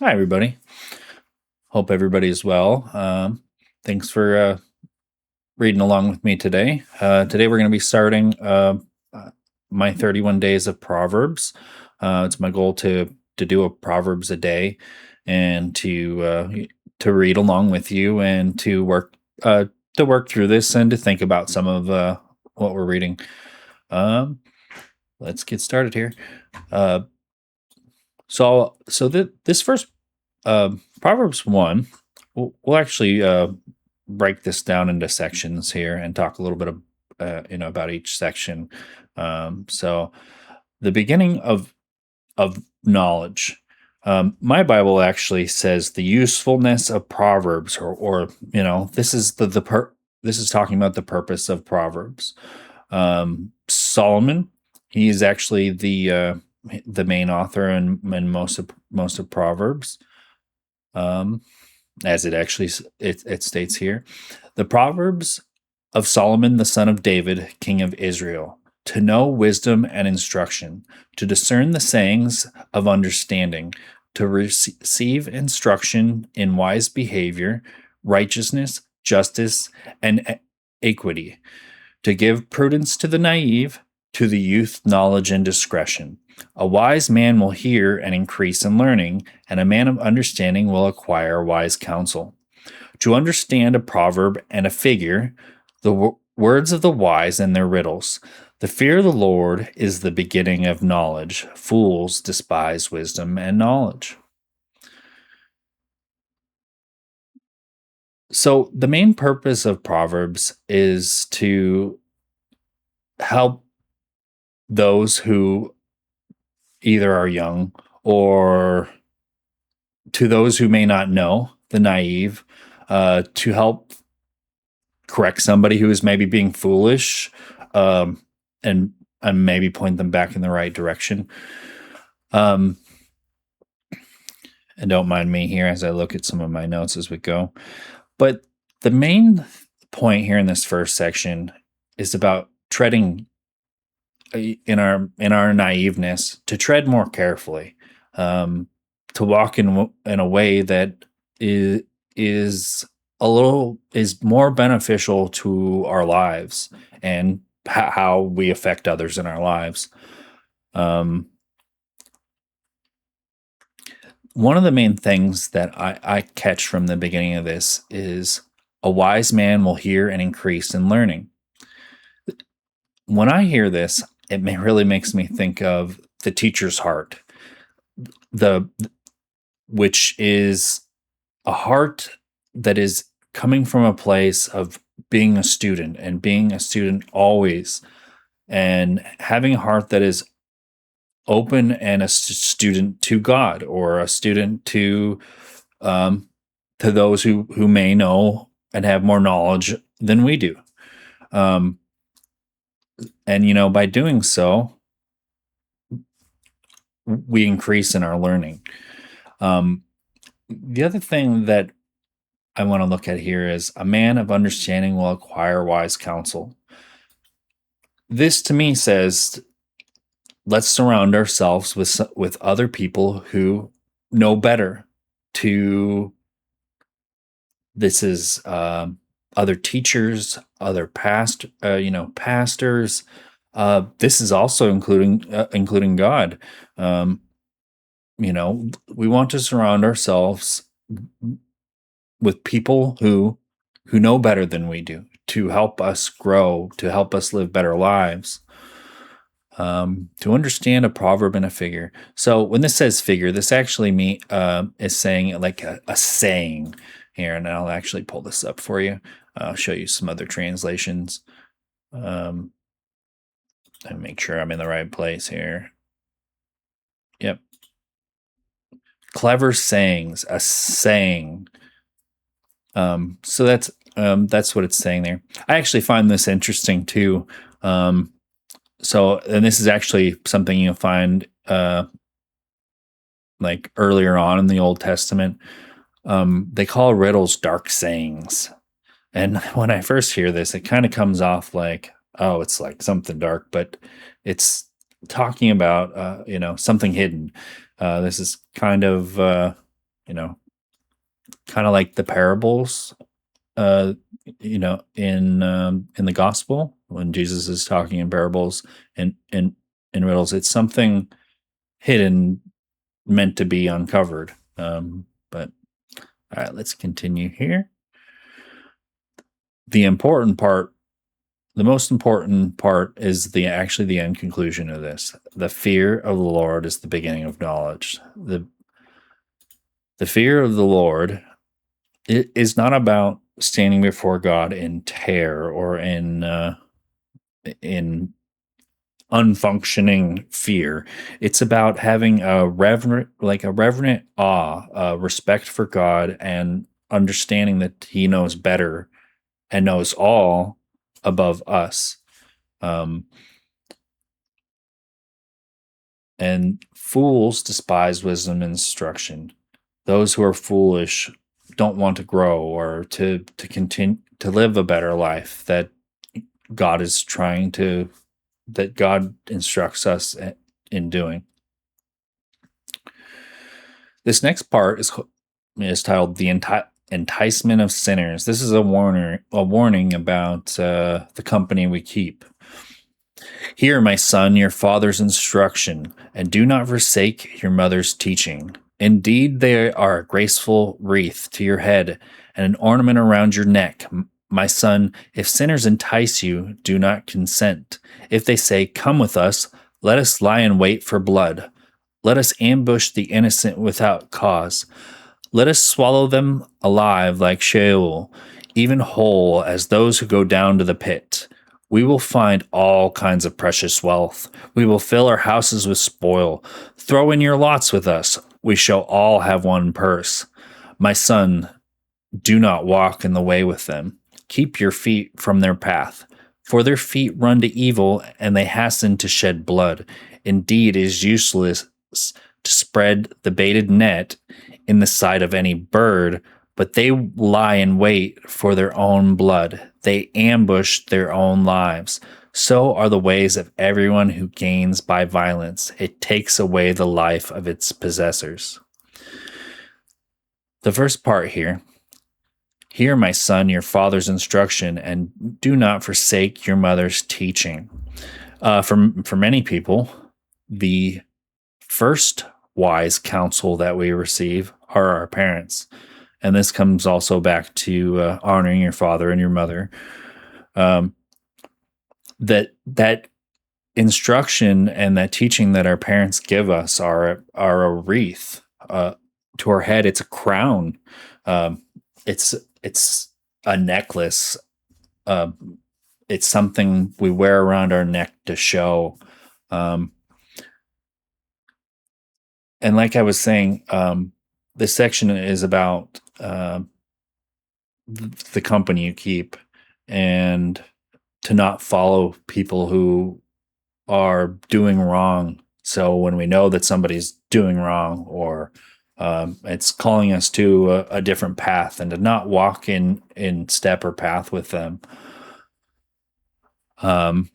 Hi, everybody. Hope everybody is well. Thanks for reading along with me today. Today we're going to be starting uh, my 31 days of Proverbs. It's my goal to do a Proverbs a day and to read along with you and to work through this and to think about some of what we're reading. Um, let's get started here. Uh, this first Proverbs 1, we'll actually break this down into sections here and talk a little bit of about each section. So the beginning of knowledge. My Bible actually says the usefulness of Proverbs, or this is this is talking about the purpose of Proverbs. Solomon, he is actually the main author in most of Proverbs. As it actually it states here, the Proverbs of Solomon the son of David, king of Israel, to know wisdom and instruction, to discern the sayings of understanding, to receive instruction in wise behavior, righteousness, justice, and equity, to give prudence to the naive, to the youth knowledge and discretion. A wise man will hear and increase in learning, and a man of understanding will acquire wise counsel. To understand a proverb and a figure, the words of the wise and their riddles. The fear of the Lord is the beginning of knowledge. Fools despise wisdom and knowledge. So, the main purpose of Proverbs is to help those who either are young or to those who may not know, the naive, to help correct somebody who is maybe being foolish, um, and maybe point them back in the right direction. Um, and don't mind me here as I look at some of my notes as we go. But the main point here in this first section is about treading in our naiveness, to tread more carefully, um, to walk in a way that is is more beneficial to our lives and how we affect others in our lives. Um, One of the main things that I catch from the beginning of this is a wise man will hear and increase in learning. When I hear this, really makes me think of the teacher's heart, the which is a heart that is coming from a place of being a student and being a student always, and having a heart that is open and a student to God, or a student um, to those who may know and have more knowledge than we do. Um, and by doing so, we increase in our learning. The other thing that I want to look at here is a man of understanding will acquire wise counsel. This to me says, let's surround ourselves with other people who know better. To This is other teachers, other pastors. This is also including God. Um, we want to surround ourselves with people who know better than we do, to help us grow, to help us live better lives. To understand a proverb and a figure. So when this says figure, this actually is saying like a saying here, and I'll actually pull this up for you. I'll show you some other translations, and make sure I'm in the right place here. Yep. Clever sayings, a saying. So that's what it's saying there. I actually find this interesting too. And this is actually something you'll find like earlier on in the Old Testament. They call riddles dark sayings. And when I first hear this, it kind of comes off like, oh, it's like something dark, but it's talking about, something hidden. This is kind of you know, kind of like the parables, uh, in the gospel when Jesus is talking in parables and in riddles. It's something hidden, meant to be uncovered. But all right, let's continue here. The important part, the most important part is actually the end conclusion of this. The fear of the Lord is the beginning of knowledge. The fear of the Lord, it is not about standing before God in terror or in unfunctioning fear. It's about having a reverent awe, respect for God, and understanding that He knows better and knows all above us. Um, and fools despise wisdom and instruction. Those who are foolish don't want to grow or to continue to live a better life God is trying to that God instructs us in doing. This next part is titled "The Enticement of Sinners." This is a warning about the company we keep. Hear, my son, your father's instruction, and do not forsake your mother's teaching. Indeed, they are a graceful wreath to your head and an ornament around your neck. My son, if sinners entice you, do not consent. If they say, "Come with us, let us lie in wait for blood. Let us ambush the innocent without cause. Let us swallow them alive like Sheol, even whole as those who go down to the pit. We will find all kinds of precious wealth. We will fill our houses with spoil. Throw in your lots with us. We shall all have one purse. My son, do not walk in the way with them. Keep your feet from their path. For their feet run to evil, and they hasten to shed blood. Indeed, it is useless to spread the baited net in the sight of any bird, but they lie in wait for their own blood. They ambush their own lives. So are the ways of everyone who gains by violence. It takes away the life of its possessors. The first part here. Hear, my son, your father's instruction, and do not forsake your mother's teaching. For many people, the first wise counsel that we receive are our parents. And this comes also back to honoring your father and your mother. That instruction and that teaching that our parents give us are a wreath to our head. It's a crown. It's a necklace. It's something we wear around our neck to show. And like I was saying, this section is about the company you keep and to not follow people who are doing wrong. So when we know that somebody's doing wrong or it's calling us to a different path, and to not walk in step or path with them. And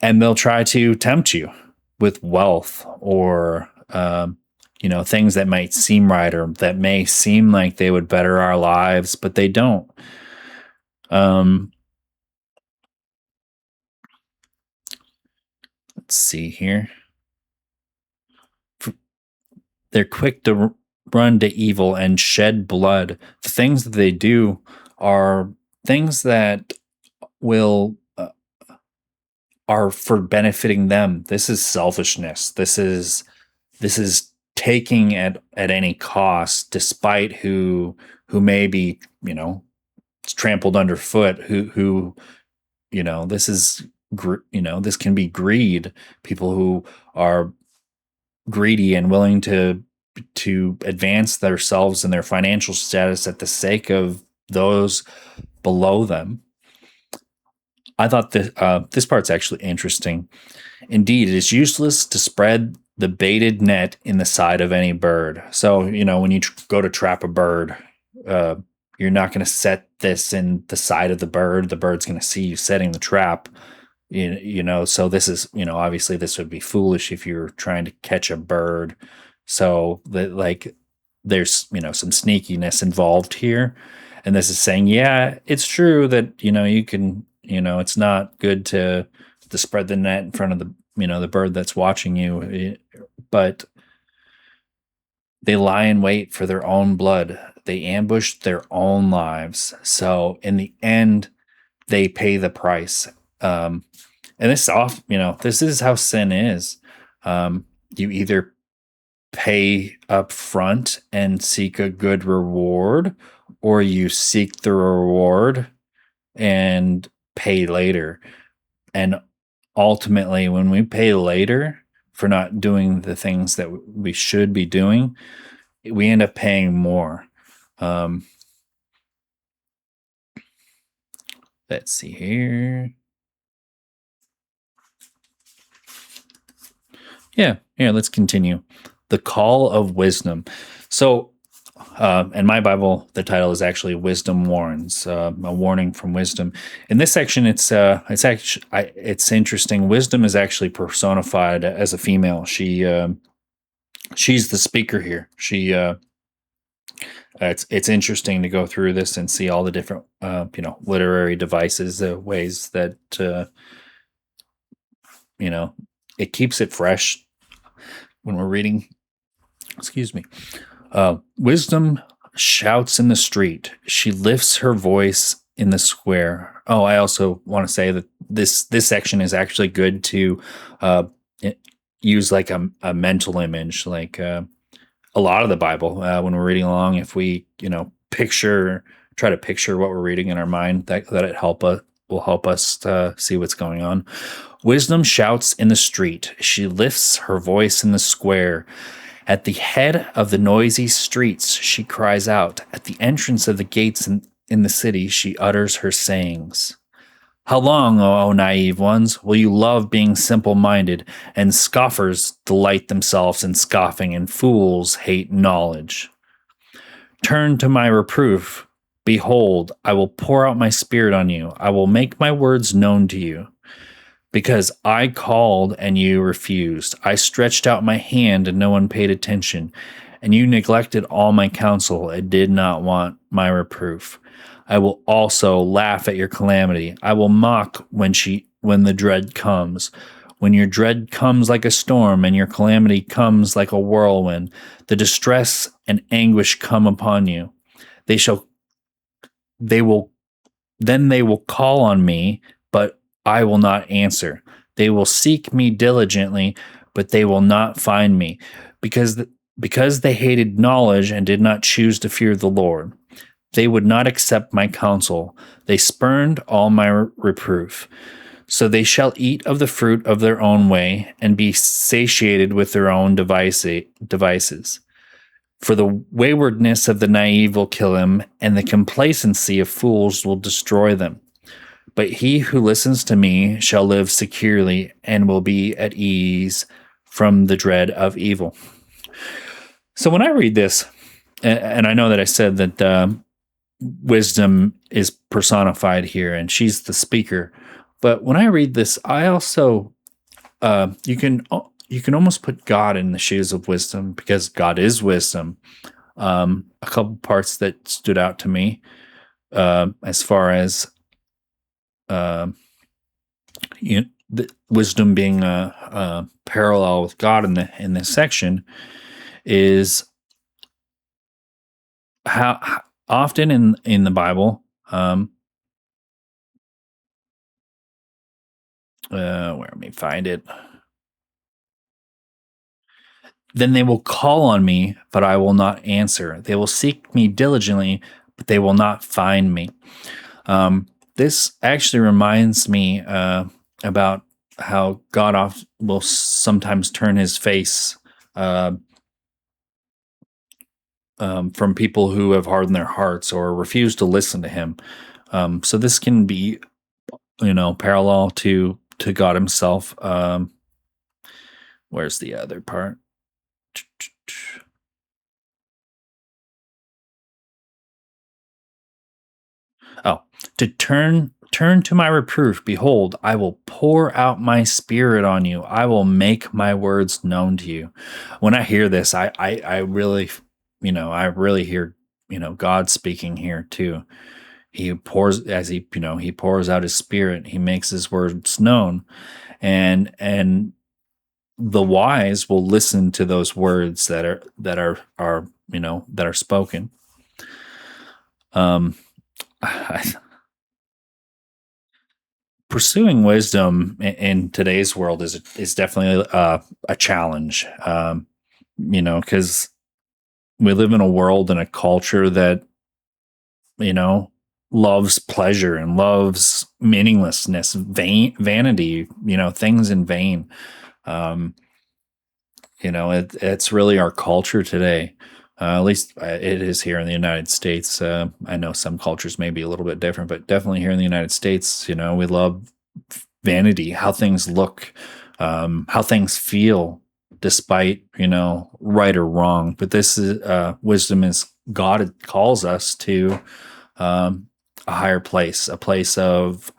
they'll try to tempt you with wealth or things that might seem right or that may seem like they would better our lives, but they don't. Let's see here. They're quick to run to evil and shed blood. The things that they do are things that will are for benefiting them. This is selfishness. This is taking at any cost, despite who may be trampled underfoot. Who this is this can be greed. People who are greedy and willing to advance themselves and their financial status at the sake of those below them. I thought this part's actually interesting. Indeed, it is useless to spread the baited net in the side of any bird. So, when you go to trap a bird, you're not going to set this in the side of the bird. The bird's going to see you setting the trap. So this is, obviously this would be foolish if you're trying to catch a bird. So there's some sneakiness involved here, and this is saying, yeah, it's true that you can, it's not good to spread the net in front of the bird that's watching you, but they lie in wait for their own blood. They ambush their own lives. So in the end, they pay the price. And this is how sin is. You either pay up front and seek a good reward, or you seek the reward and pay later. And ultimately, when we pay later for not doing the things that we should be doing, we end up paying more. Let's see here. Yeah, let's continue. The call of wisdom. So, in my Bible, the title is actually "Wisdom Warns," a warning from wisdom. In this section, it's interesting. Wisdom is actually personified as a female. She's the speaker here. It's interesting to go through this and see all the different literary devices, ways that it keeps it fresh when we're reading. Excuse me. Wisdom shouts in the street. She lifts her voice in the square. Oh, I also want to say that this section is actually good to use like a mental image, like a lot of the Bible when we're reading along. If we try to picture what we're reading in our mind, that will help us see what's going on. Wisdom shouts in the street. She lifts her voice in the square. At the head of the noisy streets, she cries out. At the entrance of the gates in the city, she utters her sayings. How long, O naive ones, will you love being simple-minded, and scoffers delight themselves in scoffing, and fools hate knowledge? Turn to my reproof. Behold, I will pour out my spirit on you. I will make my words known to you. Because I called and you refused. I stretched out my hand and no one paid attention. And you neglected all my counsel and did not want my reproof. I will also laugh at your calamity. I will mock when the dread comes. When your dread comes like a storm and your calamity comes like a whirlwind, the distress and anguish come upon you. They will call on me, but I will not answer. They will seek me diligently, but they will not find me, because they hated knowledge and did not choose to fear the Lord. They would not accept my counsel. They spurned all my reproof. So they shall eat of the fruit of their own way and be satiated with their own devices. For the waywardness of the naive will kill him, and the complacency of fools will destroy them. But he who listens to me shall live securely and will be at ease from the dread of evil. So when I read this, and I know that I said that wisdom is personified here and she's the speaker, but when I read this, I also, you can almost put God in the shoes of wisdom, because God is wisdom. A couple parts that stood out to me as far as the wisdom being a parallel with God in this section is how often in the Bible, where let me find it. Then they will call on me, but I will not answer. They will seek me diligently, but they will not find me. This actually reminds me about how God will sometimes turn his face from people who have hardened their hearts or refuse to listen to him. So this can be, parallel to God himself. Where's the other part? Oh, to turn to my reproof. Behold, I will pour out my spirit on you. I will make my words known to you. When I hear this, I really I really hear, God speaking here too. He pours as he pours out his spirit, he makes his words known, and the wise will listen to those words that are spoken. Um, Pursuing wisdom in today's world is definitely a challenge. Because we live in a world and a culture that you know loves pleasure and loves meaninglessness, vanity, things in vain. Um, it's really our culture today. At least it is here in the United States. I know some cultures may be a little bit different, but definitely here in the United States, we love vanity, how things look, how things feel, despite right or wrong. But this is wisdom is God calls us to um, a higher place, a place of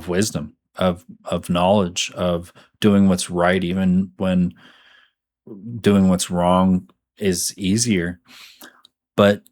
wisdom, of knowledge, of doing what's right, even when doing what's wrong is easier. But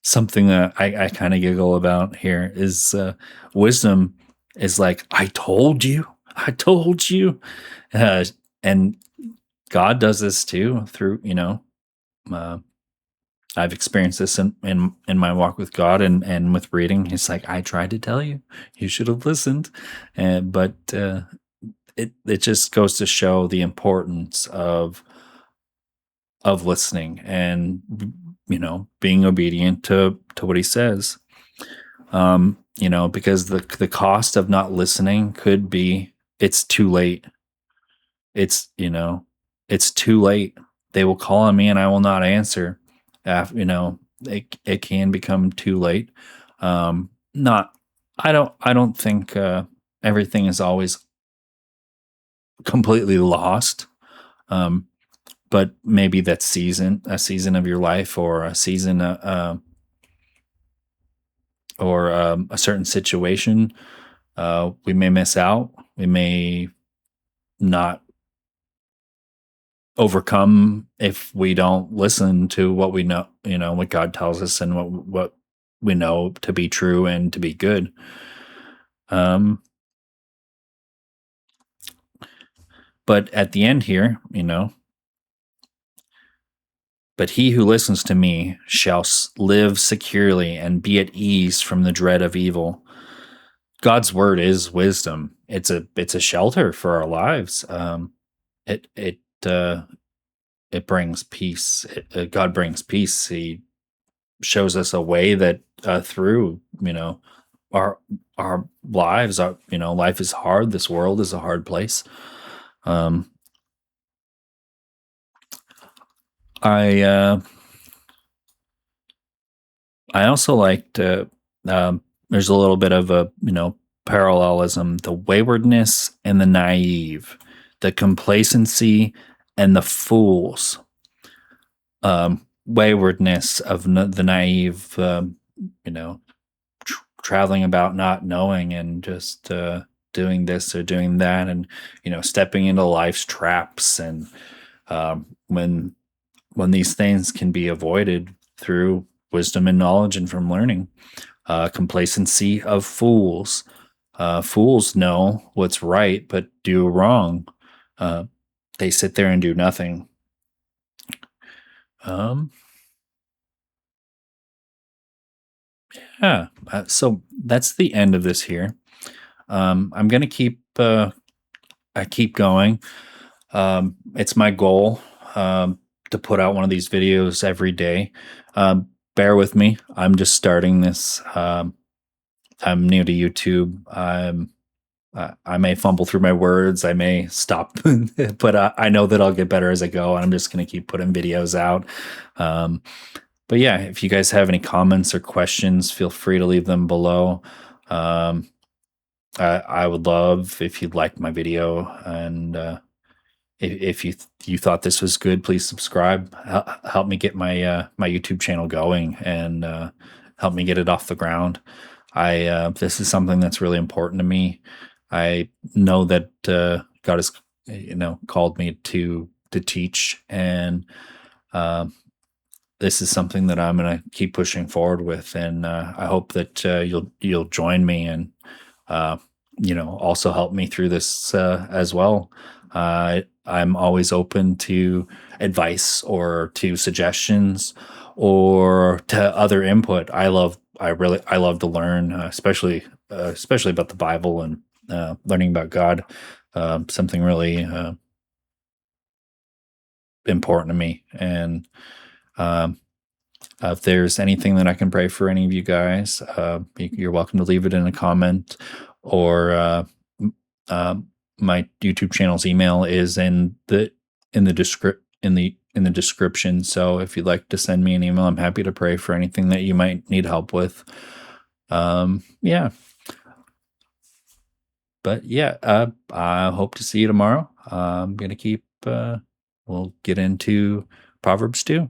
something that I kind of giggle about here is wisdom is like, I told you. Uh, and God does this too through, uh, I've experienced this in my walk with God and with reading. He's like, I tried to tell you, you should have listened. But it just goes to show the importance of listening and being obedient to what he says. Because the cost of not listening could be it's too late. It's too late. They will call on me and I will not answer. It can become too late. Not I don't think everything is always completely lost. Um, but maybe that a season of your life, or a season, or a certain situation, we may miss out. We may not overcome if we don't listen to what we know, what God tells us, and what we know to be true and to be good. Um, but at the end here, but he who listens to me shall live securely and be at ease from the dread of evil. God's word is wisdom. It's a shelter for our lives. It it uh, it brings peace. God brings peace. He shows us a way that through our our lives. Life is hard. This world is a hard place. Um, I I also liked. There's a little bit of a parallelism: the waywardness and the naive, the complacency and the fools. Waywardness of the naive, you know, traveling about not knowing and just doing this or doing that, and stepping into life's traps. And when these things can be avoided through wisdom and knowledge and from learning. Complacency of fools. Fools know what's right but do wrong. Uh, they sit there and do nothing. Um, yeah. So that's the end of this here. I'm gonna keep. I keep going. It's my goal to put out one of these videos every day. Bear with me. I'm just starting this. I'm new to YouTube. I may fumble through my words. I may stop, but I know that I'll get better as I go. And I'm just going to keep putting videos out. Um, but yeah, if you guys have any comments or questions, feel free to leave them below. Um, I would love if you'd like my video, and if you thought this was good, please subscribe. Help me get my YouTube channel going, and help me get it off the ground. This is something that's really important to me. I know that God has called me to teach, and um, this is something that I'm going to keep pushing forward with, and I hope that you'll join me and uh, also help me through this as well. I'm always open to advice or to suggestions or to other input. I love to learn, especially about the Bible and learning about God. Something really important to me, and um, if there's anything that I can pray for any of you guys, you're welcome to leave it in a comment, or uh, my YouTube channel's email is in the description. So if you'd like to send me an email, I'm happy to pray for anything that you might need help with. Yeah, but yeah, I hope to see you tomorrow. I'm gonna keep. We'll get into Proverbs 2.